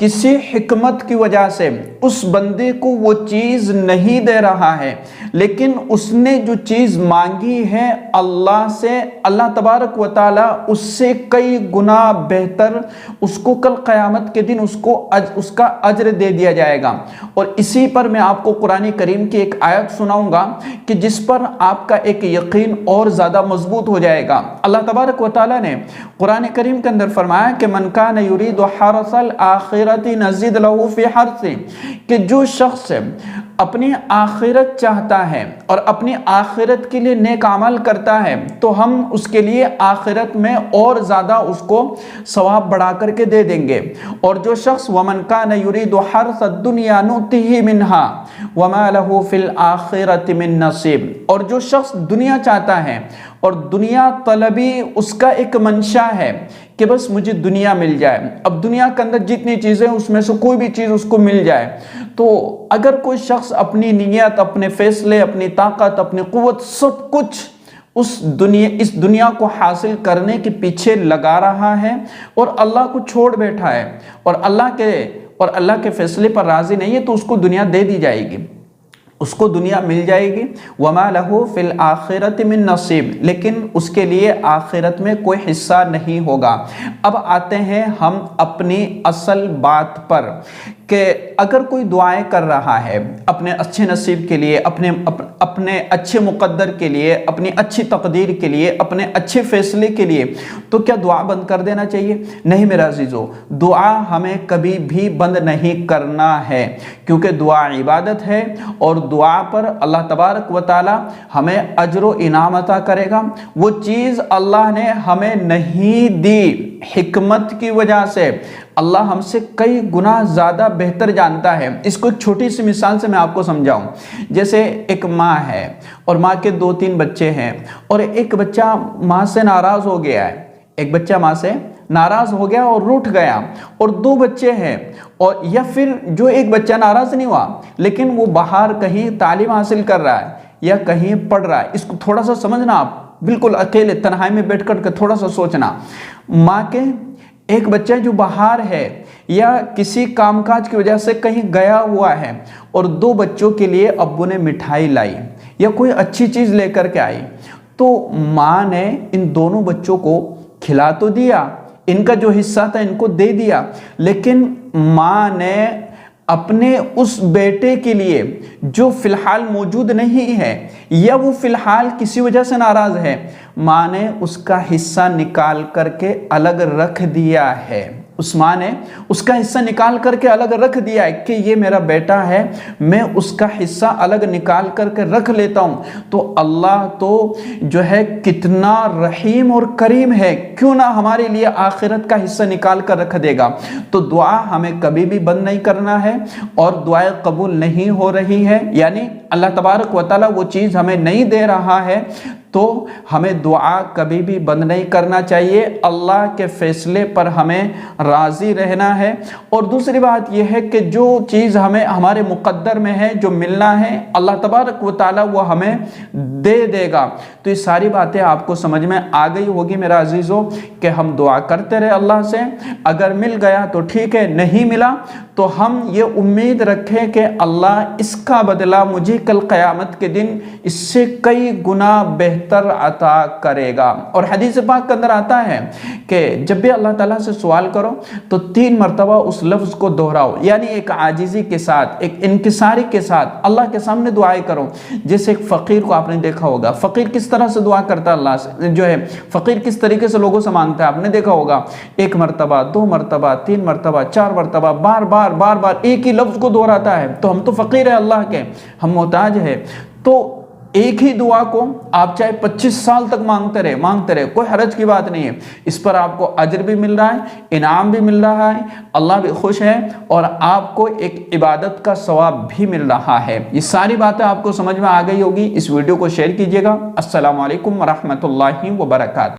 کسی حکمت کی وجہ سے اس بندے کو وہ چیز نہیں دے رہا ہے، لیکن اس نے جو چیز مانگی ہے اللہ سے، اللہ تبارک و تعالی اس سے کئی گنا بہتر اس کو کل قیامت کے دن اس کا اجر دے دیا جائے گا۔ اور اسی پر میں آپ کو قرآن کریم کی ایک آیت سناؤں گا کہ جس پر آپ کا ایک یقین اور زیادہ مضبوط ہو جائے گا۔ اللہ تبارک و تعالی نے قرآن کریم کے اندر فرمایا کہ من کان یرید حرث الآخرۃ نزد لہ فی حرثہ، کہ جو شخص اپنی آخرت چاہتا ہے اور اپنی آخرت کے لیے نیک عمل کرتا ہے تو ہم اس کے لیے آخرت میں اور زیادہ اس کو ثواب بڑھا کر کے دے دیں گے۔ اور جو شخص ومن کان یرید حرث الدنیا نؤتہ منہا وما لہ فی الآخرۃ من نصیب، اور جو شخص دنیا چاہتا ہے اور دنیا طلبی اس کا ایک منشا ہے کہ بس مجھے دنیا مل جائے، اب دنیا کے اندر جتنی چیزیں اس میں سے کوئی بھی چیز اس کو مل جائے، تو اگر کوئی شخص اپنی نیت، اپنے فیصلے، اپنی طاقت، اپنی قوت، سب کچھ اس دنیا کو حاصل کرنے کے پیچھے لگا رہا ہے اور اللہ کو چھوڑ بیٹھا ہے اور اللہ کے فیصلے پر راضی نہیں ہے، تو اس کو دنیا دے دی جائے گی، اس کو دنیا مل جائے گی۔ وما لہ فی الآخرۃ من نصیب، لیکن اس کے لیے آخرت میں کوئی حصہ نہیں ہوگا۔ اب آتے ہیں ہم اپنی اصل بات پر کہ اگر کوئی دعائیں کر رہا ہے اپنے اچھے نصیب کے لیے، اپنے اچھے مقدر کے لیے، اپنی اچھی تقدیر کے لیے، اپنے اچھے فیصلے کے لیے، تو کیا دعا بند کر دینا چاہیے؟ نہیں میرے عزیزو، دعا ہمیں کبھی بھی بند نہیں کرنا ہے، کیونکہ دعا عبادت ہے اور دعا پر اللہ تبارک و تعالی ہمیں اجر و انعام عطا کرے گا۔ وہ چیز اللہ نے ہمیں نہیں دی، حکمت کی وجہ سے اللہ ہم سے کئی گنا زیادہ بہتر جانتا ہے۔ اس کو ایک چھوٹی سی مثال سے میں آپ کو سمجھاؤں۔ جیسے ایک ماں ہے اور ماں کے 2-3 بچے ہیں، اور ایک بچہ ماں سے ناراض ہو گیا ہے، ایک بچہ ماں سے ناراض ہو گیا اور روٹھ گیا، اور 2 بچے ہیں، اور یا پھر جو ایک بچہ ناراض نہیں ہوا لیکن وہ باہر کہیں تعلیم حاصل کر رہا ہے یا کہیں پڑھ رہا ہے۔ اس کو تھوڑا سا سمجھنا، آپ بالکل اکیلے تنہائی میں بیٹھ کر تھوڑا سا سوچنا۔ ماں کے ایک بچہ جو باہر ہے یا کسی کام کاج کی وجہ سے کہیں گیا ہوا ہے، اور 2 بچوں کے لیے ابو نے مٹھائی لائی یا کوئی اچھی چیز لے کر کے آئی، تو ماں نے ان دونوں بچوں کو کھلا تو دیا، ان کا جو حصہ تھا ان کو دے دیا، لیکن ماں نے اپنے اس بیٹے کے لیے جو فی الحال موجود نہیں ہے یا وہ فی الحال کسی وجہ سے ناراض ہے، ماں نے اس کا حصہ نکال کر کے الگ رکھ دیا ہے۔ اس ماں نے اس کا حصہ نکال کر کے الگ رکھ دیا ہے کہ یہ میرا بیٹا ہے، میں اس کا حصہ الگ نکال کر کے رکھ لیتا ہوں۔ تو اللہ تو جو ہے کتنا رحیم اور کریم ہے، کیوں نہ ہمارے لیے آخرت کا حصہ نکال کر رکھ دے گا۔ تو دعا ہمیں کبھی بھی بند نہیں کرنا ہے، اور دعائیں قبول نہیں ہو رہی ہے، یعنی اللہ تبارک و تعالیٰ وہ چیز ہمیں نہیں دے رہا ہے، تو ہمیں دعا کبھی بھی بند نہیں کرنا چاہیے۔ اللہ کے فیصلے پر ہمیں راضی رہنا ہے۔ اور دوسری بات یہ ہے کہ جو چیز ہمیں ہمارے مقدر میں ہے، جو ملنا ہے، اللہ تبارک و تعالیٰ وہ ہمیں دے دے گا۔ تو یہ ساری باتیں آپ کو سمجھ میں آ گئی ہوگی میرا عزیزو، کہ ہم دعا کرتے رہے اللہ سے، اگر مل گیا تو ٹھیک ہے، نہیں ملا تو ہم یہ امید رکھیں کہ اللہ اس کا بدلہ مجھے کل قیامت کے دن اس سے کئی گنا بہتر عطا کرے گا۔ اور حدیث پاک کے اندر آتا ہے کہ جب بھی اللہ تعالیٰ سے سوال کرو تو 3 مرتبہ اس لفظ کو دہراؤ، یعنی ایک عاجزی کے ساتھ، ایک انکساری کے ساتھ اللہ کے سامنے دعائیں کرو۔ جیسے ایک فقیر کو آپ نے دیکھا ہوگا، فقیر کس طرح سے دعا کرتا ہے اللہ سے، جو ہے فقیر کس طریقے سے لوگوں سے مانگتا ہے، آپ نے دیکھا ہوگا 1 مرتبہ 2 مرتبہ 3 مرتبہ 4 مرتبہ بار بار ایک ہی لفظ کو دہراتا ہے۔ تو ہم تو فقیر ہیں اللہ کے، ہم محتاج ہیں، تو ایک ہی دعا کو آپ چاہے 25 سال تک مانگتے رہے، کوئی حرج کی بات نہیں ہے۔ اس پر آپ کو اجر بھی مل رہا ہے، انعام بھی مل رہا ہے، اللہ بھی خوش ہے، اور آپ کو ایک عبادت کا ثواب بھی مل رہا ہے۔ یہ ساری باتیں آپ کو سمجھ میں آ گئی ہوگی۔ اس ویڈیو کو شیئر کیجیے گا۔ السلام علیکم ورحمۃ اللہ وبرکاتہ۔